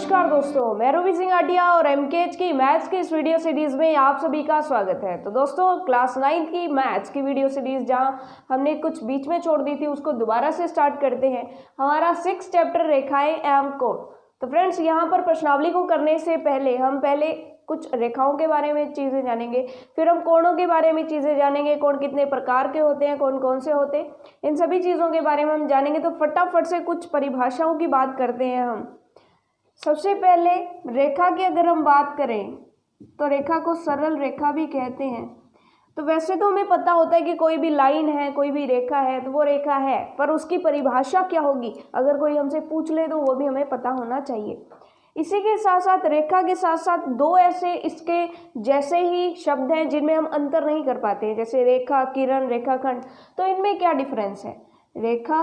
नमस्कार दोस्तों, मैं रवि सिंह आटिया और एमकेएच की मैथ्स की इस वीडियो सीरीज में आप सभी का स्वागत है। तो दोस्तों, क्लास 9 की मैथ्स की वीडियो सीरीज जहां हमने कुछ बीच में छोड़ दी थी उसको दोबारा से स्टार्ट करते हैं। हमारा 6 चैप्टर रेखाएं एवं कोण। तो फ्रेंड्स, यहाँ पर प्रश्नावली को करने से पहले हम कुछ रेखाओं के बारे में चीज़ें जानेंगे, फिर हम कोणों के बारे में चीज़ें जानेंगे, कोण कितने प्रकार के होते हैं, कौन कौन से होते हैं, इन सभी चीज़ों के बारे में हम जानेंगे। तो फटाफट से कुछ परिभाषाओं की बात करते हैं हम। सबसे पहले रेखा की अगर हम बात करें तो रेखा को सरल रेखा भी कहते हैं। तो वैसे तो हमें पता होता है कि कोई भी लाइन है, कोई भी रेखा है तो वो रेखा है, पर उसकी परिभाषा क्या होगी अगर कोई हमसे पूछ ले तो वो भी हमें पता होना चाहिए। इसी के साथ साथ रेखा के साथ साथ दो ऐसे इसके जैसे ही शब्द हैं जिनमें हम अंतर नहीं कर पाते हैं, जैसे रेखा, किरण, रेखाखंड। तो इनमें क्या डिफरेंस है? रेखा,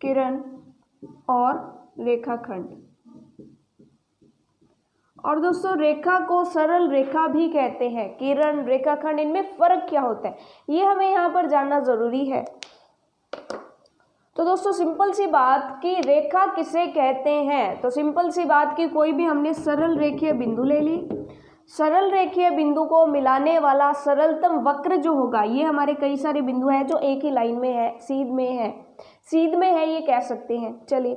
किरण और रेखाखंड। और दोस्तों, रेखा को सरल रेखा भी कहते हैं, किरण, रेखाखंड, इनमें फर्क क्या होता है ये हमें यहाँ पर जानना जरूरी है। तो दोस्तों, सिंपल सी बात कि रेखा किसे कहते हैं, तो सिंपल सी बात कि कोई भी हमने सरल रेखीय बिंदु ले ली, सरल रेखीय बिंदु को मिलाने वाला सरलतम वक्र जो होगा, ये हमारे कई सारे बिंदु हैं जो एक ही लाइन में है, सीध में है ये कह सकते हैं। चलिए,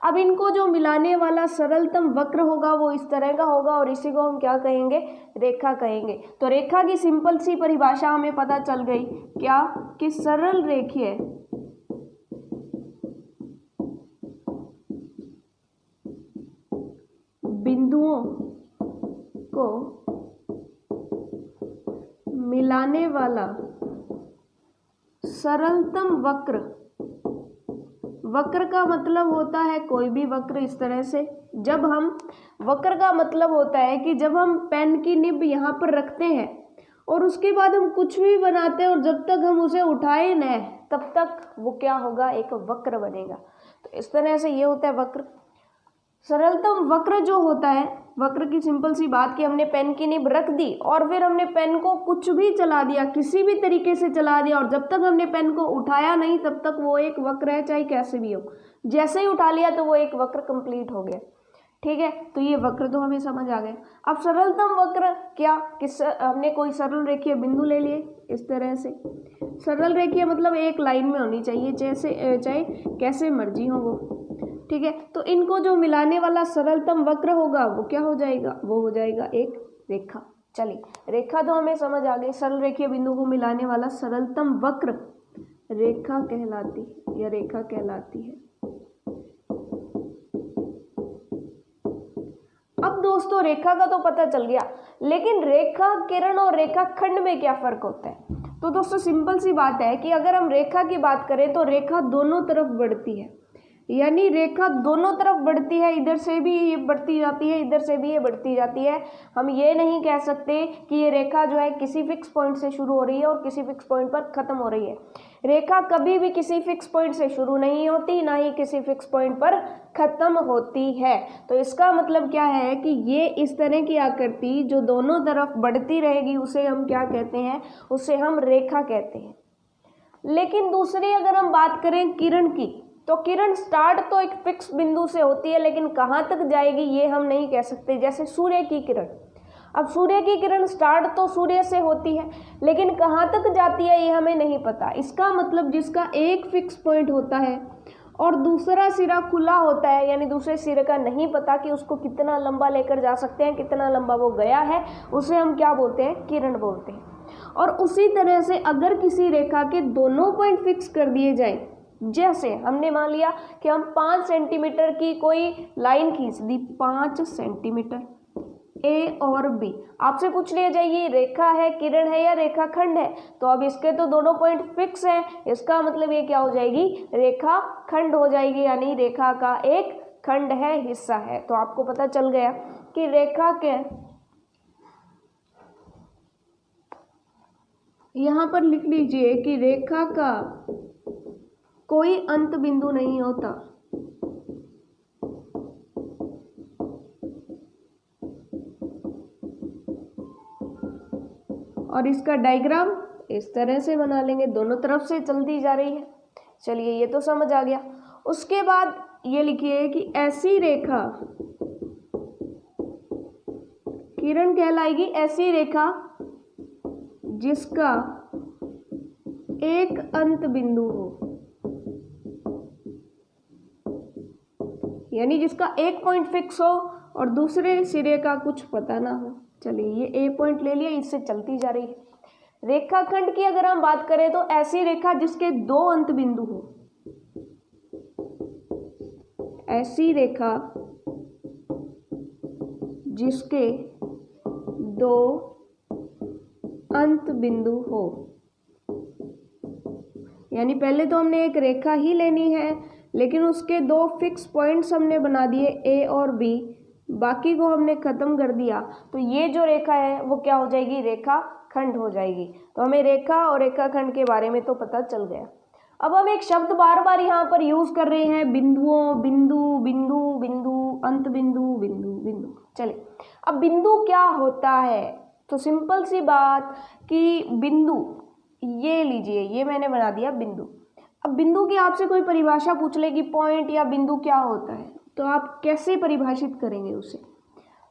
अब इनको जो मिलाने वाला सरलतम वक्र होगा वो इस तरह का होगा और इसी को हम क्या कहेंगे? रेखा कहेंगे। तो रेखा की सिंपल सी परिभाषा हमें पता चल गई, क्या? कि सरल रेखीय बिंदुओं को मिलाने वाला सरलतम वक्र, वक्र का मतलब होता है कोई भी वक्र। इस तरह से जब हम, वक्र का मतलब होता है कि जब हम पेन की निब यहाँ पर रखते हैं और उसके बाद हम कुछ भी बनाते हैं और जब तक हम उसे उठाए न तब तक वो क्या होगा? एक वक्र बनेगा। तो इस तरह से ये होता है वक्र। सरलतम वक्र जो होता है, वक्र की सिंपल सी बात कि हमने पेन की निब रख दी और फिर हमने पेन को कुछ भी चला दिया, किसी भी तरीके से चला दिया और जब तक हमने पेन को उठाया नहीं तब तक वो एक वक्र है, चाहे कैसे भी हो। जैसे ही उठा लिया तो वो एक वक्र कंप्लीट हो गया। ठीक है, तो ये वक्र तो हमें समझ आ गया। अब सरलतम वक्र क्या? हमने कोई सरल रेखीय बिंदु ले लिए इस तरह से। सरल रेखीय मतलब एक लाइन में होनी चाहिए, चाहे कैसे मर्जी हो वो। ठीक है, तो इनको जो मिलाने वाला सरलतम वक्र होगा वो क्या हो जाएगा? वो हो जाएगा एक रेखा। चलिए, रेखा तो हमें समझ आ गई, सरल रेखीय बिंदु को मिलाने वाला सरलतम वक्र रेखा कहलाती है या रेखा कहलाती है। अब दोस्तों, रेखा का तो पता चल गया, लेकिन रेखा, किरण और रेखाखंड में क्या फर्क होता है? तो दोस्तों, सिंपल सी बात है कि अगर हम रेखा की बात करें तो रेखा दोनों तरफ बढ़ती है, यानी रेखा दोनों तरफ बढ़ती है, इधर से भी ये बढ़ती जाती है, इधर से भी ये बढ़ती जाती है। हम ये नहीं कह सकते कि ये रेखा जो है किसी फिक्स पॉइंट से शुरू हो रही है और किसी फिक्स पॉइंट पर खत्म हो रही है। रेखा कभी भी किसी फिक्स पॉइंट से शुरू नहीं होती, ना ही किसी फिक्स पॉइंट पर खत्म होती है। तो इसका मतलब क्या है कि ये इस तरह की आकृति जो दोनों तरफ बढ़ती रहेगी उसे हम क्या कहते हैं? उसे हम रेखा कहते हैं। लेकिन दूसरी अगर हम बात करें किरण की, तो किरण स्टार्ट तो एक फिक्स बिंदु से होती है, लेकिन कहाँ तक जाएगी ये हम नहीं कह सकते। जैसे सूर्य की किरण, अब सूर्य की किरण स्टार्ट तो सूर्य से होती है, लेकिन कहाँ तक जाती है ये हमें नहीं पता। इसका मतलब जिसका एक फिक्स पॉइंट होता है और दूसरा सिरा खुला होता है, यानी दूसरे सिरे का नहीं पता कि उसको कितना लंबा लेकर जा सकते हैं, कितना लंबा वो गया है, उसे हम क्या बोलते हैं? किरण बोलते हैं। और उसी तरह से अगर किसी रेखा के दोनों पॉइंट फिक्स कर दिए जाए, जैसे हमने मान लिया कि हम 5 सेंटीमीटर की कोई लाइन खींच दी, 5 सेंटीमीटर, ए और बी, आपसे पूछ लिया जाए ये रेखा है, किरण है या रेखाखंड है, तो अब इसके तो दोनों पॉइंट फिक्स हैं, इसका मतलब ये क्या हो जाएगी? रेखा खंड हो जाएगी, यानी रेखा का एक खंड है, हिस्सा है। तो आपको पता चल गया कि रेखा के, यहाँ पर लिख लीजिए कि रेखा का कोई अंत बिंदु नहीं होता, और इसका डायग्राम इस तरह से बना लेंगे, दोनों तरफ से चलती जा रही है। चलिए, ये तो समझ आ गया। उसके बाद ये लिखिए कि ऐसी रेखा, किरण कहलाएगी ऐसी रेखा जिसका एक अंत बिंदु हो, यानी जिसका एक पॉइंट फिक्स हो और दूसरे सिरे का कुछ पता ना हो। चलिए ये ए पॉइंट ले लिया, इससे चलती जा रही है। रेखाखंड की अगर हम बात करें तो ऐसी रेखा जिसके दो अंत बिंदु हो, ऐसी रेखा जिसके दो अंत बिंदु हो, यानी पहले तो हमने एक रेखा ही लेनी है लेकिन उसके दो फिक्स पॉइंट्स हमने बना दिए ए और बी, बाकी को हमने खत्म कर दिया, तो ये जो रेखा है वो क्या हो जाएगी, रेखा खंड हो जाएगी। तो हमें रेखा और रेखाखंड के बारे में तो पता चल गया। अब हम एक शब्द बार बार यहाँ पर यूज कर रहे हैं, बिंदुओं, बिंदु, बिंदु, बिंदु, अंत बिंदु, बिंदु, बिंदु। चलिए अब बिंदु क्या होता है, तो सिंपल सी बात कि बिंदु, ये लीजिए, ये मैंने बना दिया बिंदु। अब बिंदु की आपसे कोई परिभाषा पूछ ले कि पॉइंट या बिंदु क्या होता है, तो आप कैसे परिभाषित करेंगे उसे।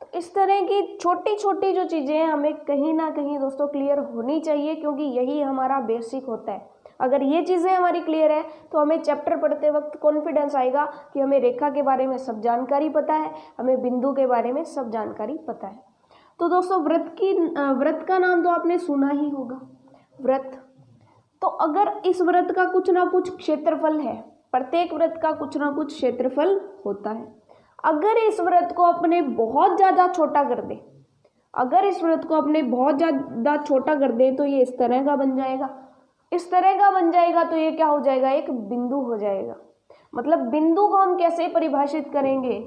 तो इस तरह की छोटी छोटी जो चीज़ें हैं हमें कहीं ना कहीं दोस्तों क्लियर होनी चाहिए, क्योंकि यही हमारा बेसिक होता है। अगर ये चीज़ें हमारी क्लियर है तो हमें चैप्टर पढ़ते वक्त कॉन्फिडेंस आएगा कि हमें रेखा के बारे में सब जानकारी पता है, हमें बिंदु के बारे में सब जानकारी पता है। तो दोस्तों व्रत का नाम तो आपने सुना ही होगा, व्रत। तो अगर इस व्रत का कुछ ना कुछ क्षेत्रफल है, प्रत्येक व्रत का कुछ ना कुछ क्षेत्रफल होता है। अगर इस व्रत को अपने बहुत ज़्यादा छोटा कर दे, अगर इस व्रत को अपने बहुत ज़्यादा छोटा कर दे तो ये इस तरह का बन जाएगा, इस तरह का बन जाएगा, तो ये क्या हो जाएगा, एक बिंदु हो जाएगा। मतलब बिंदु को हम कैसे परिभाषित करेंगे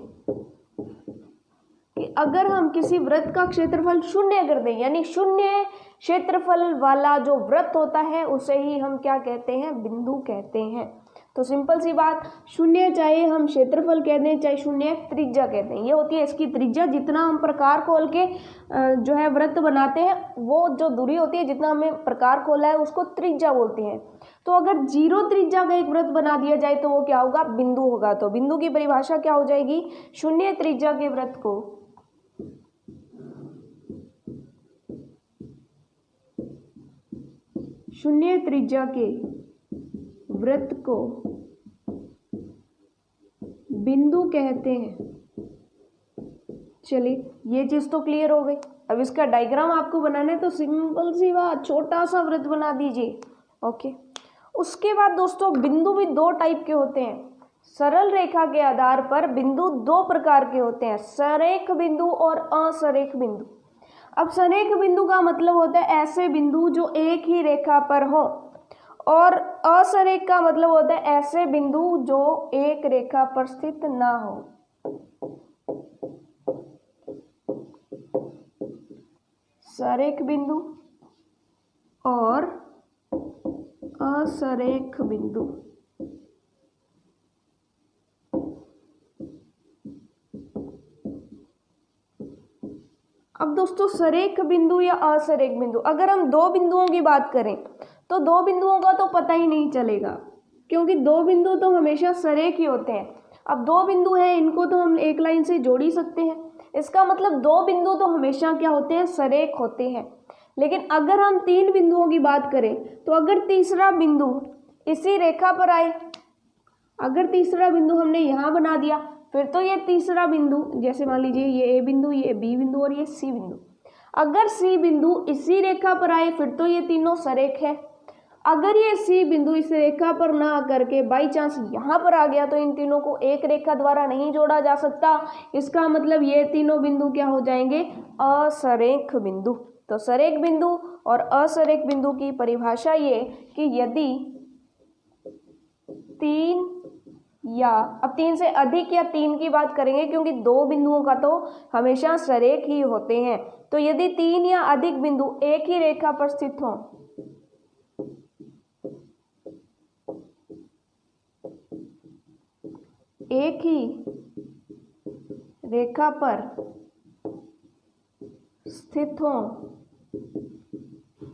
कि अगर हम किसी व्रत का क्षेत्रफल शून्य कर दें, यानी शून्य क्षेत्रफल वाला जो व्रत होता है उसे ही हम क्या कहते हैं, बिंदु कहते हैं। तो सिंपल सी बात, शून्य चाहे हम क्षेत्रफल कह दें चाहे शून्य त्रिज्या कहते हैं, ये होती है इसकी त्रिज्या। जितना हम प्रकार खोल के जो है व्रत बनाते हैं, वो जो दूरी होती है, जितना हमें प्रकार खोला है उसको त्रिज्या बोलते हैं। तो अगर 0 त्रिज्या का एक व्रत बना दिया जाए तो वो क्या होगा, बिंदु होगा। तो बिंदु की परिभाषा क्या हो जाएगी, शून्य त्रिज्या के व्रत को शून्य त्रिज्या के व्रत को बिंदु कहते हैं। चलिए ये चीज तो क्लियर हो गई। अब इसका डायग्राम आपको बनाना है, तो सिंपल सी बात, छोटा सा व्रत बना दीजिए। ओके, उसके बाद दोस्तों बिंदु भी दो टाइप के होते हैं। सरल रेखा के आधार पर बिंदु दो प्रकार के होते हैं, सरेख बिंदु और असरेख बिंदु। अब सरेख बिंदु का मतलब होता है ऐसे बिंदु जो एक ही रेखा पर हो, और असरेख का मतलब होता है ऐसे बिंदु जो एक रेखा पर स्थित ना हो। सरेख बिंदु और असरेख बिंदु। अब दोस्तों सरेख बिंदु या असरेख बिंदु, अगर हम दो बिंदुओं की बात करें तो दो बिंदुओं का तो पता ही नहीं चलेगा, क्योंकि दो बिंदु तो हमेशा सरेख ही होते हैं। अब दो बिंदु हैं, इनको तो हम एक लाइन से जोड़ ही सकते हैं, इसका मतलब दो बिंदु तो हमेशा क्या होते हैं, सरेख होते हैं। लेकिन अगर हम तीन बिंदुओं की बात करें तो अगर तीसरा बिंदु इसी रेखा पर आए, अगर तीसरा बिंदु हमने यहाँ बना दिया, फिर तो ये तीसरा बिंदु, जैसे मान लीजिए ये ए बिंदु, ये बी बिंदु और ये सी बिंदु, अगर सी बिंदु इसी रेखा पर आए फिर तो ये तीनों सरेख है। अगर ये सी बिंदु इस रेखा पर ना आकर के बाई चांस यहाँ पर आ गया तो इन तीनों को एक रेखा द्वारा नहीं जोड़ा जा सकता, इसका मतलब ये तीनों बिंदु क्या हो जाएंगे, असरेख बिंदु। तो सरेख बिंदु और असरेख बिंदु की परिभाषा ये कि यदि तीन या, अब तीन से अधिक या तीन की बात करेंगे क्योंकि दो बिंदुओं का तो हमेशा सरेख ही होते हैं, तो यदि तीन या अधिक बिंदु एक ही रेखा पर स्थित हों, एक ही रेखा पर स्थित हों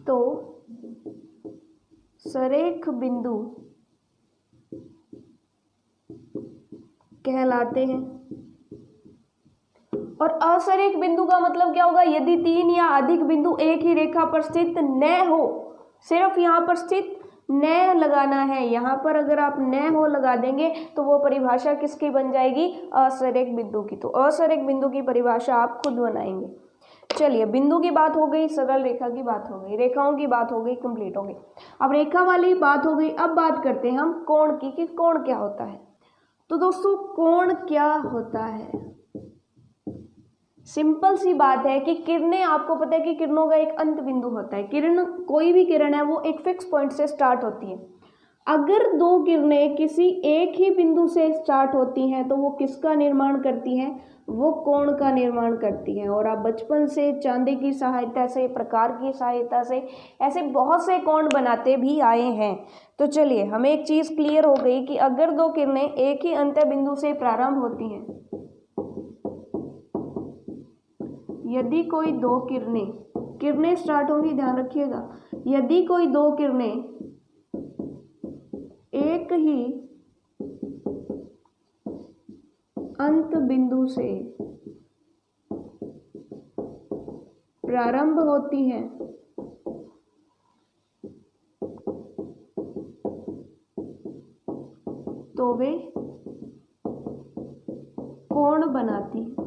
तो सरेख बिंदु कहलाते हैं। और असरेख बिंदु का मतलब क्या होगा? यदि 3 या अधिक बिंदु एक ही रेखा पर स्थित न हो, सिर्फ यहाँ पर स्थित न लगाना है। यहाँ पर अगर आप न हो लगा देंगे तो वो परिभाषा किसकी बन जाएगी? असरेख बिंदु की। तो असरेख बिंदु की परिभाषा आप खुद बनाएंगे। चलिए, बिंदु की बात हो गई, सरल रेखा की बात हो गई, रेखाओं की बात हो गई, कंप्लीट हो गई। अब रेखा वाली बात हो गई। अब बात करते हैं हम कोण की, कि कोण क्या होता है। तो दोस्तों, कोण क्या होता है? सिंपल सी बात है कि किरणें, आपको पता है कि किरणों का एक अंत बिंदु होता है। किरण, कोई भी किरण है वो एक फिक्स पॉइंट से स्टार्ट होती है। अगर दो किरणें किसी एक ही बिंदु से स्टार्ट होती हैं तो वो किसका निर्माण करती हैं? वो कोण का निर्माण करती हैं। और आप बचपन से चांदी की सहायता से, प्रकार की सहायता से ऐसे बहुत से कोण बनाते भी आए हैं। तो चलिए, हमें एक चीज़ क्लियर हो गई कि अगर दो किरणें एक ही अंत बिंदु से प्रारंभ होती हैं, यदि कोई दो किरणें स्टार्ट होंगी, ध्यान रखिएगा, यदि कोई दो किरणें एक ही अंत बिंदु से प्रारंभ होती हैं तो वे कोण बनाती हैं।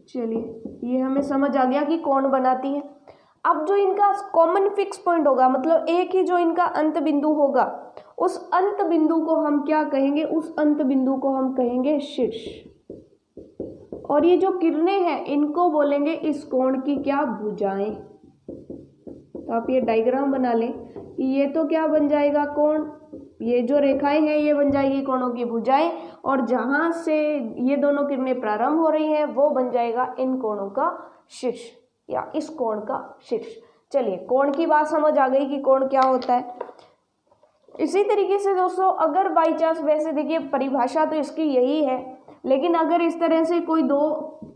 चलिए, ये हमें समझ आ गया कि कोण बनाती है। अब जो इनका कॉमन फिक्स पॉइंट होगा, मतलब एक ही जो इनका अंत बिंदु होगा, उस अंत बिंदु को हम क्या कहेंगे? उस अंत बिंदु को हम कहेंगे शीर्ष। और ये जो किरणें हैं इनको बोलेंगे इस कोण की क्या? भुजाएं। तो आप ये डायग्राम बना लें कि ये तो क्या बन जाएगा? कोण। ये जो रेखाएं हैं ये बन जाएगी कोणों की भुजाएं, और जहां से ये दोनों किरणें प्रारंभ हो रही हैं वो बन जाएगा इन कोणों का शीर्ष, या इस कोण का शीर्ष। चलिए, कोण की बात समझ आ गई कि कोण क्या होता है। इसी तरीके से दोस्तों, अगर बाई चांस, वैसे देखिए परिभाषा तो इसकी यही है, लेकिन अगर इस तरह से कोई दो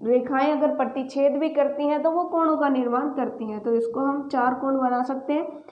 रेखाएं अगर प्रतिच्छेद भी करती हैं तो वो कोणों का निर्माण करती हैं। तो इसको हम 4 कोण बना सकते हैं,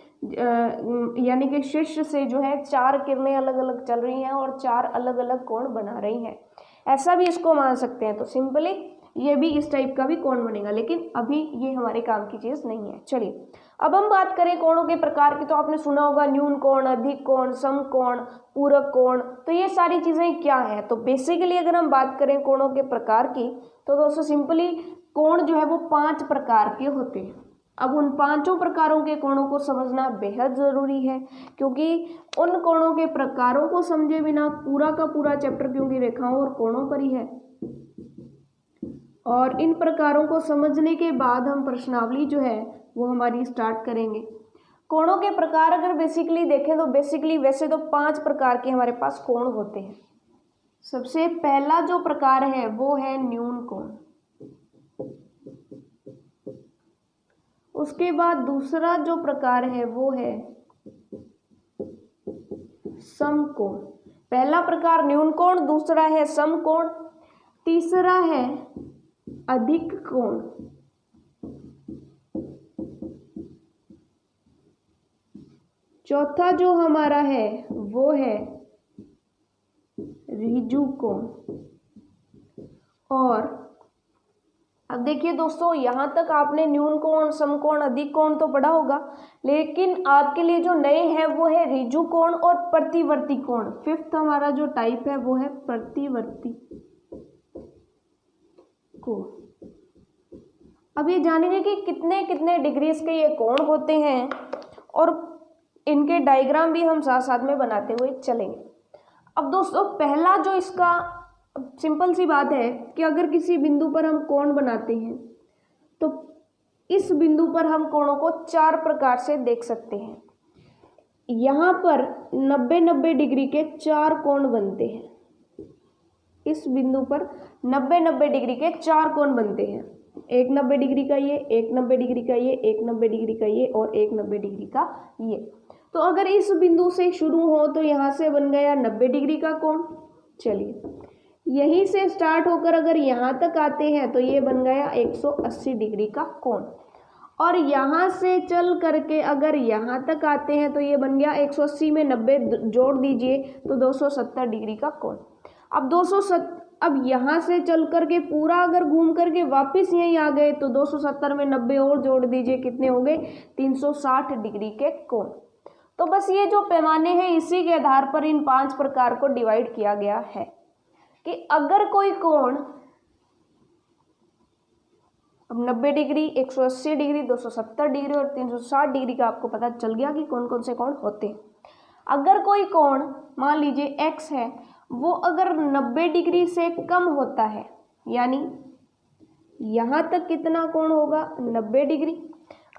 यानी कि शीर्ष से जो है 4 किरणें अलग अलग चल रही हैं और 4 अलग अलग कोण बना रही हैं, ऐसा भी इसको मान सकते हैं। तो सिंपली ये भी इस टाइप का भी कोण बनेगा, लेकिन अभी ये हमारे काम की चीज़ नहीं है। चलिए, अब हम बात करें कोणों के प्रकार की। तो आपने सुना होगा न्यून कोण, अधिक कोण, समकोण, पूरक कोण। तो ये सारी चीज़ें क्या हैं? तो बेसिकली अगर हम बात करें कोणों के प्रकार की, तो दोस्तों सिंपली कोण जो है वो 5 प्रकार के होते हैं। अब उन 5 प्रकारों के कोणों को समझना बेहद ज़रूरी है, क्योंकि उन कोणों के प्रकारों को समझे बिना पूरा का पूरा चैप्टर, क्योंकि रेखाओं और कोणों पर ही है, और इन प्रकारों को समझने के बाद हम प्रश्नावली जो है वो हमारी स्टार्ट करेंगे। कोणों के प्रकार अगर बेसिकली देखें तो बेसिकली वैसे तो 5 प्रकार के हमारे पास कोण होते हैं। सबसे पहला जो प्रकार है वो है न्यून कोण। उसके बाद दूसरा जो प्रकार है वो है समकोण। पहला प्रकार न्यून कोण, दूसरा है समकोण, तीसरा है अधिक कोण, चौथा जो हमारा है वो है ऋजु कोण। और अब देखिए दोस्तों, यहाँ तक आपने न्यून कोण, समकोण, अधिक कोण तो पढ़ा होगा, लेकिन आपके लिए जो नए हैं वो है ऋजु कोण और प्रतिवर्ती कोण। 5th हमारा जो टाइप है वो है प्रतिवर्ती कोण। अब ये जानेंगे कि कितने कितने डिग्रीज के ये कोण होते हैं, और इनके डायग्राम भी हम साथ साथ में बनाते हुए चलेंगे। अब दोस्तों, पहला जो इसका सिंपल सी बात है कि अगर किसी बिंदु पर हम कोण बनाते हैं तो इस बिंदु पर हम कोणों को 4 प्रकार से देख सकते हैं। यहाँ पर 90-90 डिग्री के 4 कोण बनते हैं। इस बिंदु पर 90-90 डिग्री के 4 कोण बनते हैं। एक 90 डिग्री का ये, एक 90 डिग्री का ये, एक 90 डिग्री का ये, और एक 90 डिग्री का ये। तो अगर इस बिंदु से शुरू हो तो यहाँ से बन गया 90 डिग्री का कोण। चलिए, यहीं से स्टार्ट होकर अगर यहाँ तक आते हैं तो ये बन गया 180 डिग्री का कोण। और यहाँ से चल करके अगर यहाँ तक आते हैं तो ये बन गया 180 में 90 जोड़ दीजिए तो 270 डिग्री का कोण। अब यहाँ से चल करके पूरा अगर घूम करके वापस यहीं आ गए तो 270 में 90 और जोड़ दीजिए, कितने हो गए 360 डिग्री के कोण। तो बस ये जो पैमाने हैं इसी के आधार पर इन 5 प्रकार को डिवाइड किया गया है कि अगर कोई कोण, अब 90 डिग्री, 180 डिग्री, 270 डिग्री और 360 डिग्री का आपको पता चल गया कि कौन कौन से कोण होते हैं। अगर कोई कोण मान लीजिए x है, वो अगर 90 डिग्री से कम होता है, यानी यहाँ तक कितना कोण होगा 90 डिग्री।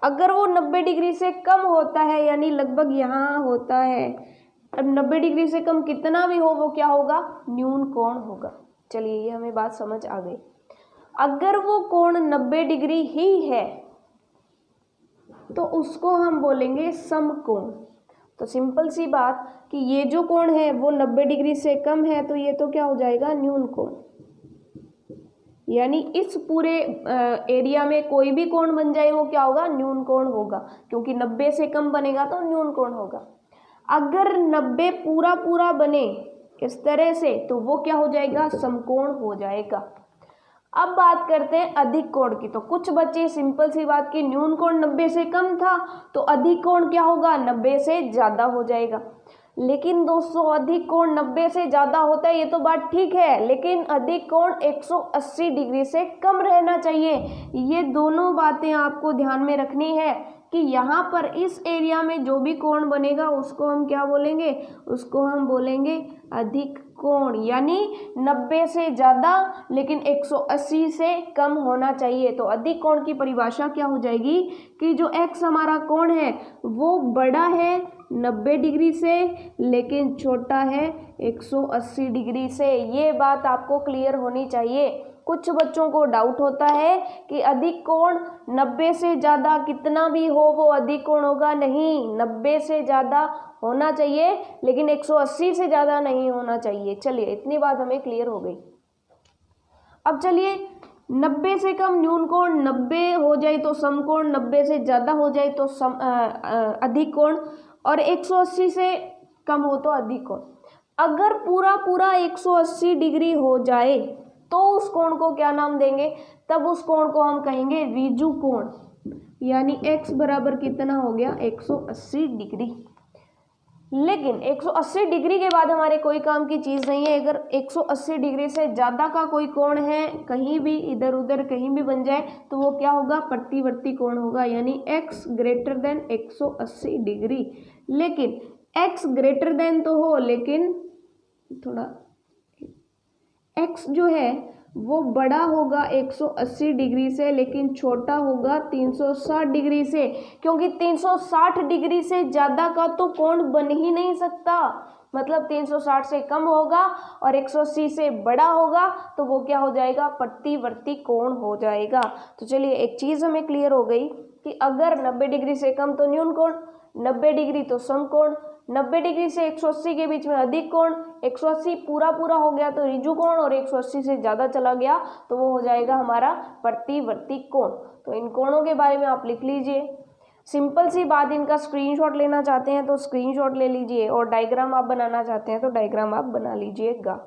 अगर वो 90 डिग्री से कम होता है यानी लगभग यहाँ होता है, अब 90 डिग्री से कम कितना भी हो वो क्या होगा, न्यून कोण होगा। चलिए ये हमें बात समझ आ गई। अगर वो कोण 90 डिग्री ही है तो उसको हम बोलेंगे समकोण। तो सिंपल सी बात कि ये जो कोण है वो 90 डिग्री से कम है तो ये तो क्या हो जाएगा, न्यून कोण। यानी इस पूरे एरिया में कोई भी कोण बन जाए वो क्या होगा, न्यून कोण होगा, क्योंकि 90 से कम बनेगा तो न्यून कोण होगा। अगर 90 पूरा पूरा बने इस तरह से तो वो क्या हो जाएगा, समकोण हो जाएगा। अब बात करते हैं अधिक कोण की। तो कुछ बच्चे सिंपल सी बात की न्यून कोण 90 से कम था तो अधिक कोण क्या होगा, 90 से ज़्यादा हो जाएगा। लेकिन दोस्तों अधिक कोण 90 से ज़्यादा होता है ये तो बात ठीक है, लेकिन अधिक कोण 180 डिग्री से कम रहना चाहिए। ये दोनों बातें आपको ध्यान में रखनी है कि यहाँ पर इस एरिया में जो भी कोण बनेगा उसको हम क्या बोलेंगे, उसको हम बोलेंगे अधिक कोण। यानी 90 से ज़्यादा लेकिन 180 से कम होना चाहिए। तो अधिक कोण की परिभाषा क्या हो जाएगी कि जो x हमारा कोण है वो बड़ा है 90 डिग्री से लेकिन छोटा है 180 डिग्री से। ये बात आपको क्लियर होनी चाहिए। कुछ बच्चों को डाउट होता है कि अधिक कोण 90 से ज़्यादा कितना भी हो वो अधिक कोण होगा। नहीं, 90 से ज़्यादा होना चाहिए लेकिन 180 से ज़्यादा नहीं होना चाहिए। चलिए इतनी बात हमें क्लियर हो गई। अब चलिए 90 से कम न्यून कोण, 90 हो जाए तो समकोण, 90 से ज़्यादा हो जाए तो अधिक कोण और 180 से कम हो तो अधिक कोण। अगर पूरा पूरा 180 डिग्री हो जाए तो उस कोण को क्या नाम देंगे, तब उस कोण को हम कहेंगे ऋजु कोण। यानी x बराबर कितना हो गया, 180 डिग्री। लेकिन 180 डिग्री के बाद हमारे कोई काम की चीज़ नहीं है। अगर 180 डिग्री से ज़्यादा का कोई कोण है, कहीं भी इधर उधर कहीं भी बन जाए तो वो क्या होगा, प्रतिवर्ती कोण होगा। यानी x ग्रेटर देन 180 डिग्री। लेकिन x ग्रेटर देन तो हो, लेकिन थोड़ा x जो है वो बड़ा होगा 180 डिग्री से लेकिन छोटा होगा 360 डिग्री से, क्योंकि 360 डिग्री से ज़्यादा का तो कोण बन ही नहीं सकता। मतलब 360 से कम होगा और 180 से बड़ा होगा तो वो क्या हो जाएगा, प्रतिवर्ती कोण हो जाएगा। तो चलिए एक चीज़ हमें क्लियर हो गई कि अगर 90 डिग्री से कम तो न्यून कोण, 90 डिग्री तो समकोण, 90 डिग्री से 180 के बीच में अधिक कोण, 180 पूरा पूरा हो गया तो ऋजु कोण और 180 से ज़्यादा चला गया तो वो हो जाएगा हमारा प्रतिवर्ती कोण। तो इन कोणों के बारे में आप लिख लीजिए। सिंपल सी बात, इनका स्क्रीनशॉट लेना चाहते हैं तो स्क्रीनशॉट ले लीजिए और डायग्राम आप बनाना चाहते हैं तो डायग्राम आप बना लीजिएगा।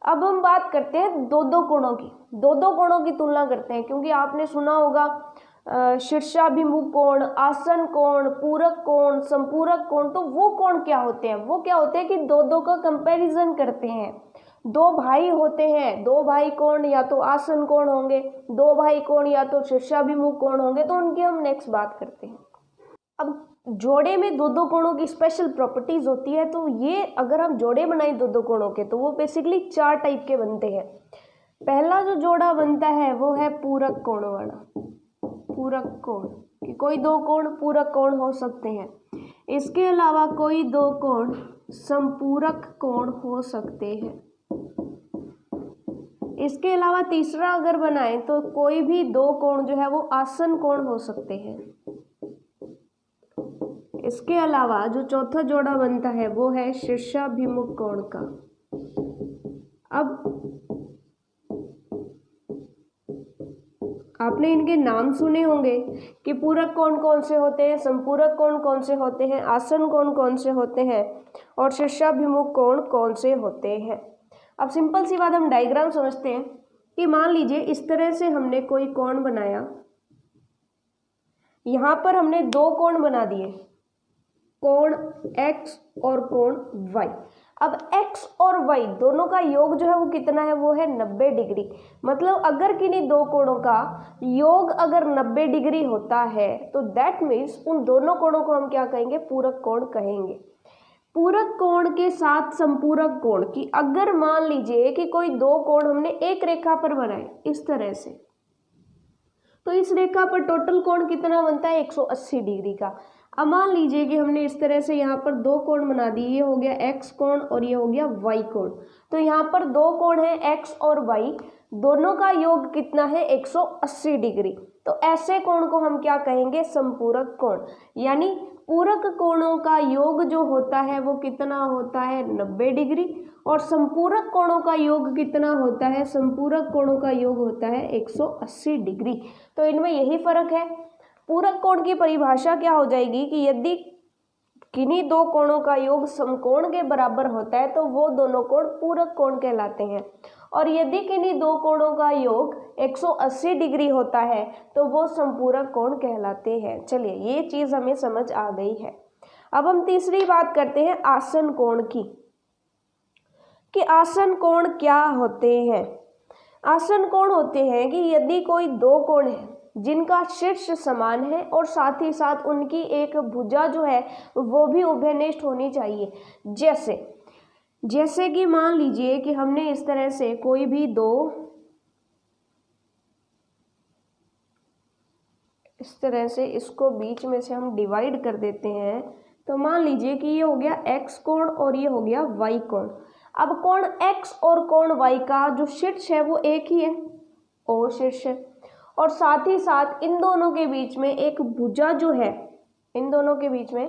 अब हम बात करते हैं दो दो कोणों की, दो दो कोणों की तुलना करते हैं। क्योंकि आपने सुना होगा शीर्षाभिमुख कोण, आसन कोण, पूरक कोण, संपूरक कोण। तो वो कोण क्या होते हैं, वो क्या होते हैं कि दो दो का कंपैरिजन करते हैं। दो भाई होते हैं, दो भाई कोण या तो आसन कोण होंगे, दो भाई कोण या तो शीर्षाभिमुख कोण होंगे। तो उनकी हम नेक्स्ट बात करते हैं। अब जोड़े में दो दो कोणों की स्पेशल प्रॉपर्टीज होती है। तो ये अगर हम जोड़े बनाए दो दो कोणों के तो वो बेसिकली 4 टाइप के बनते हैं। पहला जो जोड़ा बनता है वो है पूरक कोण वाला, पूरक कोण, कि कोई दो कोण पूरक कोण हो सकते हैं। इसके अलावा कोई दो कोण संपूरक कोण हो सकते हैं। इसके अलावा तीसरा अगर बनाए तो कोई भी दो कोण जो है वो आसन कोण हो सकते हैं। इसके अलावा जो चौथा जोड़ा बनता है वो है शीर्षाभिमुख कोण का। अब आपने इनके नाम सुने होंगे कि पूरक कोण कौन से होते हैं, संपूरक कोण कौन से होते हैं, आसन कोण कौन से होते हैं और शीर्षाभिमुख कोण कौन से होते हैं। अब सिंपल सी बात, हम डायग्राम समझते हैं कि मान लीजिए इस तरह से हमने कोई कोण बनाया, यहाँ पर हमने दो कोण बना दिए, कोण x और कोण y। अब x और y दोनों का योग जो है वो कितना है, वो है 90 डिग्री। मतलब अगर किन्हीं दो कोणों का योग अगर 90 डिग्री होता है तो दैट मीन्स उन दोनों कोणों को हम क्या कहेंगे, पूरक कोण कहेंगे। पूरक कोण के साथ संपूरक कोण की अगर मान लीजिए कि कोई दो कोण हमने एक रेखा पर बनाए इस तरह से, तो इस रेखा पर टोटल कोण कितना बनता है, 180 डिग्री का। अब मान लीजिए कि हमने इस तरह से यहाँ पर दो कोण बना दिए, ये हो गया x कोण और ये हो गया y कोण। तो यहाँ पर दो कोण है x और y, दोनों का योग कितना है, 180 डिग्री। तो ऐसे कोण को हम क्या कहेंगे, संपूरक कोण। यानी पूरक कोणों का योग जो होता है वो कितना होता है, 90 डिग्री, और संपूरक कोणों का योग कितना होता है, संपूरक कोणों का योग होता है 180 डिग्री। तो इनमें यही फर्क है। पूरक कोण की परिभाषा क्या हो जाएगी कि यदि किन्हीं दो कोणों का योग समकोण के बराबर होता है तो वो दोनों कोण पूरक कोण कहलाते हैं, और यदि किन्हीं दो कोणों का योग 180 डिग्री होता है तो वो संपूरक कोण कहलाते हैं। चलिए ये चीज़ हमें समझ आ गई है। अब हम तीसरी बात करते हैं आसन कोण की, कि आसन कोण क्या होते हैं। आसन कोण होते हैं कि यदि कोई दो कोण है जिनका शीर्ष समान है और साथ ही साथ उनकी एक भुजा जो है वो भी उभयनिष्ठ होनी चाहिए। जैसे कि मान लीजिए कि हमने इस तरह से कोई भी दो, इस तरह से इसको बीच में से हम डिवाइड कर देते हैं, तो मान लीजिए कि ये हो गया x कोण और ये हो गया y कोण। अब कोण x और कोण y का जो शीर्ष है वो एक ही है, O शीर्ष है, और साथ ही साथ इन दोनों के बीच में एक भुजा जो है, इन दोनों के बीच में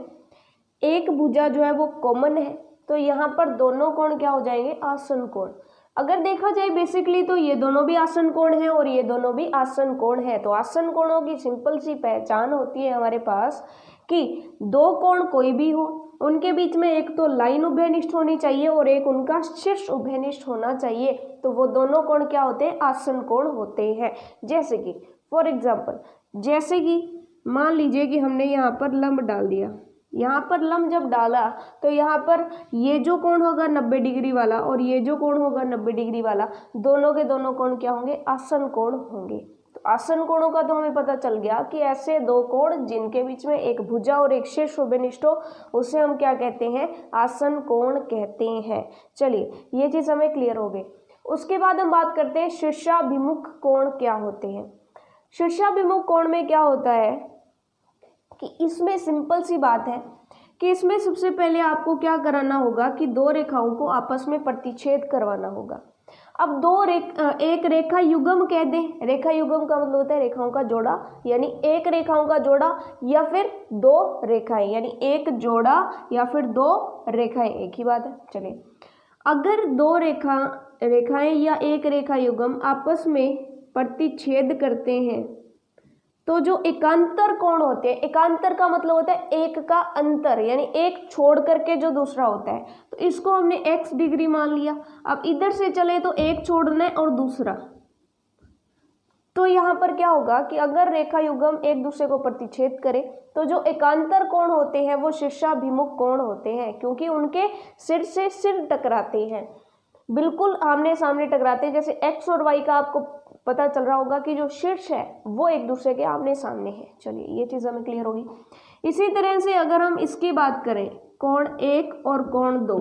एक भुजा जो है वो कॉमन है। तो यहाँ पर दोनों कोण क्या हो जाएंगे, आसन कोण। अगर देखा जाए बेसिकली तो ये दोनों भी आसन कोण है और ये दोनों भी आसन कोण है। तो आसन कोणों की सिंपल सी पहचान होती है हमारे पास कि दो कोण कोई भी हो, उनके बीच में एक तो लाइन उभयनिष्ठ होनी चाहिए और एक उनका शीर्ष उभयनिष्ठ होना चाहिए। तो वो दोनों कोण क्या होते हैं, आसन कोण होते हैं। जैसे कि फॉर एग्जाम्पल, जैसे कि मान लीजिए कि हमने यहाँ पर लंब डाल दिया, यहाँ पर लंब जब डाला तो यहाँ पर ये जो कोण होगा 90 डिग्री वाला और ये जो कोण होगा 90 डिग्री वाला, दोनों के दोनों कोण क्या होंगे, आसन कोण होंगे। तो आसन कोणों का तो हमें पता चल गया कि ऐसे दो कोण जिनके बीच में एक भुजा और एक शीर्ष उभयनिष्ठ हो, उसे हम क्या कहते हैं, आसन कोण कहते हैं। चलिए ये चीज़ हमें क्लियर हो गई। उसके बाद हम बात करते हैं शीर्षाभिमुख कोण क्या होते हैं। शीर्षाभिमुख कोण में क्या होता है कि इसमें सिंपल सी बात है कि इसमें सबसे पहले आपको क्या कराना होगा कि दो रेखाओं को आपस में प्रतिच्छेद करवाना होगा। अब एक रेखा युग्म कह दें, रेखा युग्म का मतलब होता है रेखाओं का जोड़ा, यानी एक रेखाओं का जोड़ा या फिर दो रेखाएं, यानी एक जोड़ा या फिर दो रेखाएं, एक ही बात है। चलिए अगर दो रेखाएं या एक रेखा युग्म आपस में प्रतिच्छेद करते हैं तो जो एकांतर कोण होते हैं, एकांतर का मतलब होता है एक का अंतर, यानी एक छोड़ करके जो दूसरा होता है, तो इसको हमने x डिग्री मान लिया। अब इधर से चले तो एक छोड़ना है और दूसरा, तो यहाँ पर क्या होगा कि अगर रेखा युग्म एक दूसरे को प्रतिच्छेद करे तो जो एकांतर कोण होते हैं वो शीर्षाभिमुख कोण होते हैं, क्योंकि उनके सिर से सिर टकराते हैं, बिल्कुल आमने सामने टकराते हैं। जैसे x और y का आपको पता चल रहा होगा कि जो शीर्ष है वो एक दूसरे के आमने सामने है। चलिए ये चीज़ हमें क्लियर होगी। इसी तरह से अगर हम इसकी बात करें, कोण 1 और कोण 2,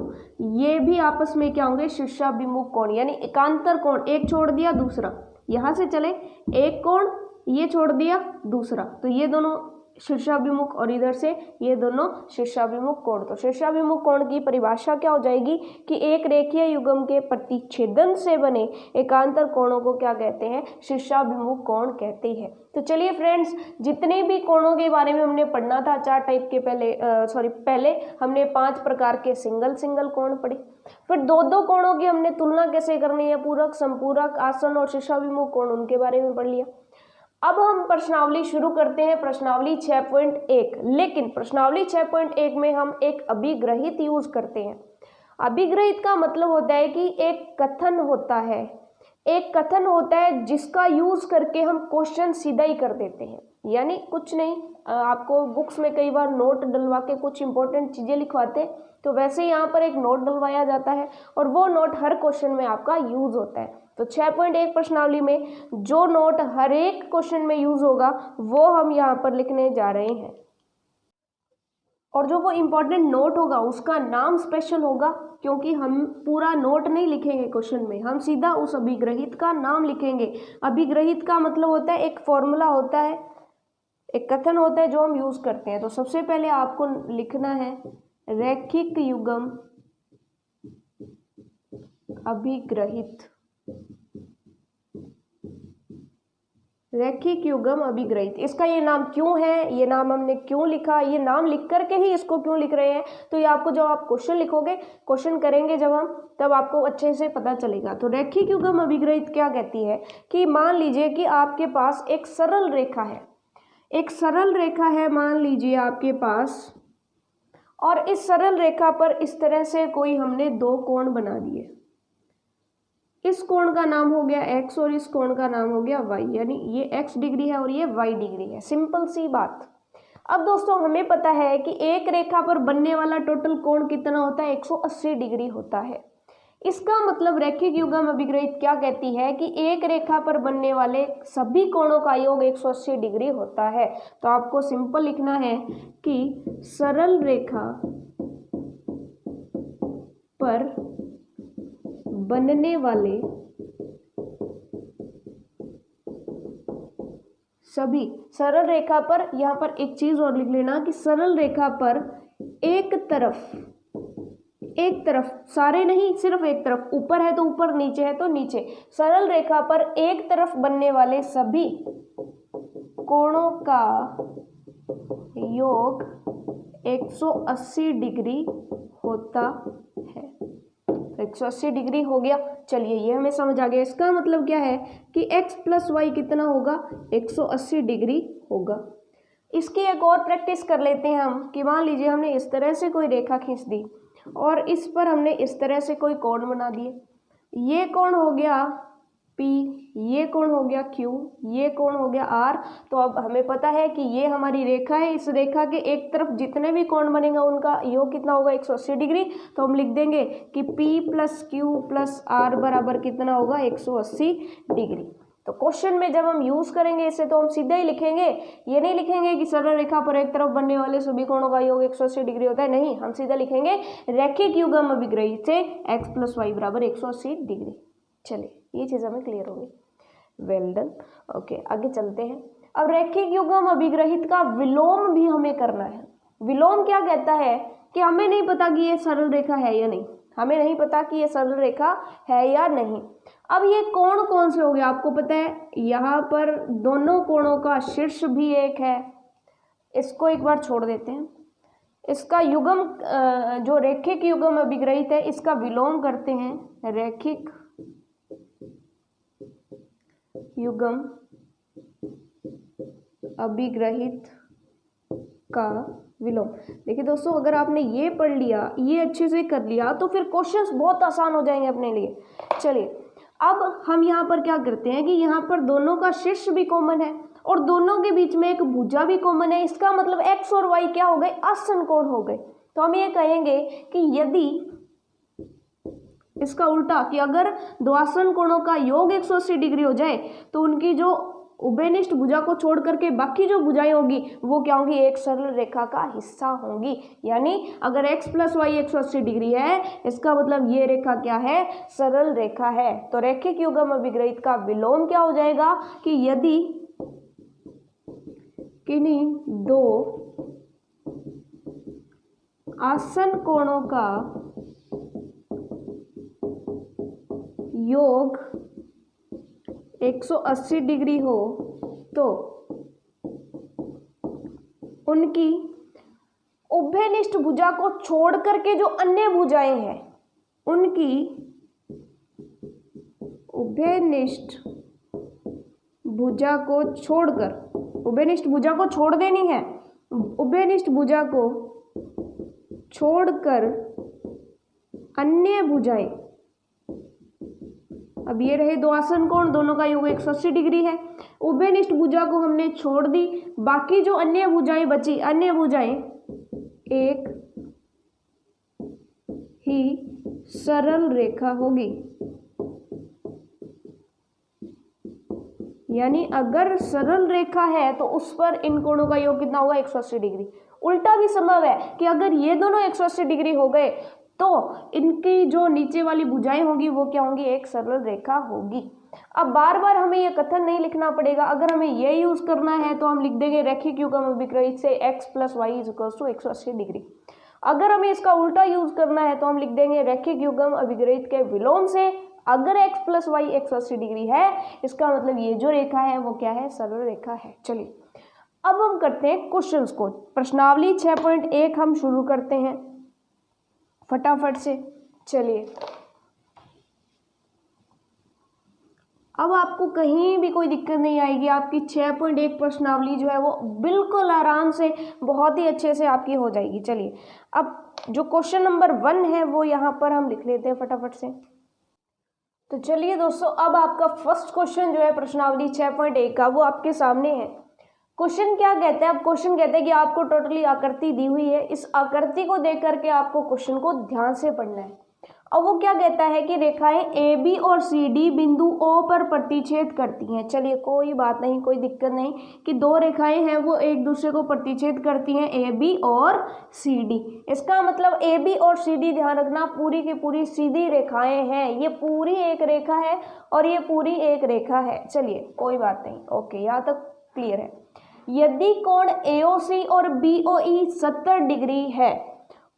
ये भी आपस में क्या होंगे, शीर्षाभिमुख कोण, यानी एकांतर कोण, एक छोड़ दिया दूसरा, यहाँ से चले एक कोण ये छोड़ दिया दूसरा, तो ये दोनों शीर्षाभिमुख और इधर से ये दोनों शीर्षाभिमुख कोण। तो शीर्षाभिमुख कोण की परिभाषा क्या हो जाएगी कि एक रेखीय युग्म के प्रतिच्छेदन से बने एकांतर कोणों को क्या कहते हैं, शीर्षाभिमुख कोण कहते हैं। तो चलिए फ्रेंड्स, जितने भी कोणों के बारे में हमने पढ़ना था, चार टाइप के पहले हमने 5 प्रकार के सिंगल कोण पढ़े, फिर दो कोणों की हमने तुलना कैसे करनी है, पूरक, संपूरक, आसन और शीर्षाभिमुख कोण, उनके बारे में पढ़ लिया। अब हम प्रश्नावली शुरू करते हैं, प्रश्नावली 6.1। लेकिन प्रश्नावली 6.1 में हम एक अभिग्रहित यूज करते हैं। अभिग्रहित का मतलब होता है कि एक कथन होता है, एक कथन होता है जिसका यूज करके हम क्वेश्चन सीधा ही कर देते हैं। यानी कुछ नहीं, आपको बुक्स में कई बार नोट डलवा के कुछ इंपॉर्टेंट चीजें लिखवाते, तो वैसे यहाँ पर एक नोट डलवाया जाता है और वो नोट हर क्वेश्चन में आपका यूज होता है। तो 6.1 प्रश्नावली में जो नोट हर एक क्वेश्चन में यूज होगा वो हम यहाँ पर लिखने जा रहे हैं, और जो वो इम्पोर्टेंट नोट होगा उसका नाम स्पेशल होगा, क्योंकि हम पूरा नोट नहीं लिखेंगे क्वेश्चन में, हम सीधा उस अभिग्रहित का नाम लिखेंगे। अभिग्रहित का मतलब होता है एक फॉर्मूला होता है, एक कथन होता है जो हम यूज करते हैं। तो सबसे पहले आपको लिखना है रैखिक युग्म अभिग्रहित, रैखिक युग्म अभिग्रहित। इसका ये नाम क्यों है, ये नाम हमने क्यों लिखा, ये नाम लिख करके ही इसको क्यों लिख रहे हैं, तो ये आपको जब आप क्वेश्चन लिखोगे, क्वेश्चन करेंगे जब हम, तब आपको अच्छे से पता चलेगा। तो रैखिक युग्म अभिग्रहित क्या कहती है कि मान लीजिए कि आपके पास एक सरल रेखा है, एक सरल रेखा है मान लीजिए आपके पास, और इस सरल रेखा पर इस तरह से कोई हमने दो कोण बना दिए। इस कोण का नाम हो गया x और इस कोण का नाम हो गया y, यानी ये x डिग्री है और ये y डिग्री है। सिंपल सी बात। अब दोस्तों हमें पता है कि एक रेखा पर बनने वाला टोटल कोण कितना होता है, 180 डिग्री होता है। इसका मतलब रैखिक युग्म अभिग्रहित क्या कहती है कि एक रेखा पर बनने वाले सभी कोणों का योग 180 डिग्री होता है। तो आपको सिंपल लिखना है कि सरल रेखा पर बनने वाले सभी, सरल रेखा पर, यहाँ पर एक चीज और लिख लेना कि सरल रेखा पर एक तरफ, सारे नहीं सिर्फ एक तरफ, ऊपर है तो ऊपर, नीचे है तो नीचे, सरल रेखा पर एक तरफ बनने वाले सभी कोणों का योग 180 डिग्री होता है। 180 डिग्री हो गया। चलिए ये हमें समझ आ गया। इसका मतलब क्या है कि x प्लस वाई कितना होगा, 180 डिग्री होगा। इसकी एक और प्रैक्टिस कर लेते हैं हम कि मान लीजिए हमने इस तरह से कोई रेखा खींच दी और इस पर हमने इस तरह से कोई कोण बना दिए। ये कोण हो गया P, ये कोण हो गया Q, ये कोण हो गया R। तो अब हमें पता है कि ये हमारी रेखा है, इस रेखा के एक तरफ जितने भी कोण बनेगा उनका योग कितना होगा, 180 डिग्री। तो हम लिख देंगे कि P plus Q plus R बराबर कितना होगा, 180 डिग्री। तो क्वेश्चन में जब हम यूज करेंगे इसे तो हम सीधा ही लिखेंगे, ये नहीं लिखेंगे कि सरल रेखा पर एक तरफ बनने वाले सभी कोणों का योग 180 डिग्री होता है, नहीं, हम सीधा लिखेंगे रैखिक युग्म अभिग्रहित से x प्लस वाई बराबर 180 डिग्री। चलिए ये चीज़ हमें क्लियर होगी। Well done. ओके, आगे चलते हैं। अब रैखिक युग्म अभिग्रहित का विलोम भी हमें करना है। विलोम क्या कहता है कि हमें नहीं पता कि ये सरल रेखा है या नहीं, हमें नहीं पता कि ये सरल रेखा है या नहीं। अब ये कोण कौन से हो गए आपको पता है, यहाँ पर दोनों कोणों का शीर्ष भी एक है, इसको एक बार छोड़ देते हैं। इसका युग्म जो रैखिक युग्म अभिग्रहित है इसका विलोम करते हैं, रैखिक युग्म अभिग्रहित का विलोम। देखिए दोस्तों, अगर आपने ये पढ़ लिया, ये अच्छे से कर लिया, तो फिर क्वेश्चंस बहुत आसान हो जाएंगे अपने लिए। चलिए अब हम यहाँ पर क्या करते हैं कि यहाँ पर दोनों का शीर्ष भी कॉमन है और दोनों के बीच में एक भुजा भी कॉमन है। इसका मतलब x और y क्या हो गए, आसन कोण हो गए। तो हम ये कहेंगे कि यदि इसका उल्टा कि अगर दो आसन कोणों का योग 180 डिग्री हो जाए तो उनकी जो उभयनिष्ठ भुजा को छोड़ करके बाकी जो भुजाएं होगी वो क्या होंगी, एक सरल रेखा का हिस्सा होंगी। यानी अगर x प्लस वाई 180 डिग्री है, इसका मतलब ये रेखा क्या है, सरल रेखा है। तो रैखिक युग्म अभिग्रहित का विलोम क्या हो जाएगा कि यदि किन्हीं दो आसन कोणों का योग 180 डिग्री हो तो उनकी उभयनिष्ठ भुजा को छोड़ करके जो अन्य भुजाएं हैं, उनकी उभयनिष्ठ भुजा को छोड़कर, उभयनिष्ठ भुजा को छोड़ देनी है, उभयनिष्ठ भुजा को छोड़कर अन्य भुजाएं, अब ये रहे दो आसन कोण, दोनों का योग 180 डिग्री है। उभयनिष्ठ भुजा को हमने छोड़ दी, बाकी जो अन्य भुजाएं बची, अन्य भुजाएं एक ही सरल रेखा होगी, यानी अगर सरल रेखा है तो उस पर इन कोणों का योग कितना होगा 180 डिग्री। उल्टा भी संभव है कि अगर ये दोनों 180 डिग्री हो गए तो इनकी जो नीचे वाली भुजाएं होगी वो क्या होंगी, एक सरल रेखा होगी। अब बार बार हमें ये कथन नहीं लिखना पड़ेगा, अगर हमें ये यूज करना है तो हम लिख देंगे रेखिक युग्म अभिग्रहित से x + y = 180 डिग्री। अगर हमें इसका उल्टा यूज करना है तो हम लिख देंगे रेखिक युग्म अभिग्रहित के विलोम से अगर x + y 180 डिग्री है, इसका मतलब ये जो रेखा है वो क्या है, सरल रेखा है। चलिए अब हम करते हैं क्वेश्चंस को। प्रश्नावली 6.1 हम शुरू करते हैं फटाफट से। चलिए अब आपको कहीं भी कोई दिक्कत नहीं आएगी, आपकी 6.1 प्रश्नावली जो है वो बिल्कुल आराम से बहुत ही अच्छे से आपकी हो जाएगी। चलिए अब जो क्वेश्चन नंबर 1 है वो यहाँ पर हम लिख लेते हैं फटाफट से। तो चलिए दोस्तों, अब आपका फर्स्ट क्वेश्चन जो है प्रश्नावली 6.1 का वो आपके सामने है। क्वेश्चन क्या कहते हैं, अब क्वेश्चन कहते हैं कि आपको टोटली आकृति दी हुई है, इस आकृति को देख करके आपको क्वेश्चन को ध्यान से पढ़ना है। अब वो क्या कहता है कि रेखाएं AB और CD बिंदु O पर प्रतिच्छेद करती हैं। चलिए कोई बात नहीं, कोई दिक्कत नहीं कि दो रेखाएं हैं वो एक दूसरे को प्रतिच्छेद करती हैं, AB और CD। इसका मतलब AB और CD ध्यान रखना पूरी की पूरी सीधी रेखाएं हैं, ये पूरी एक रेखा है और ये पूरी एक रेखा है। चलिए कोई बात नहीं, ओके यहाँ तक क्लियर है। यदि कोण AOC और BOE 70 डिग्री है,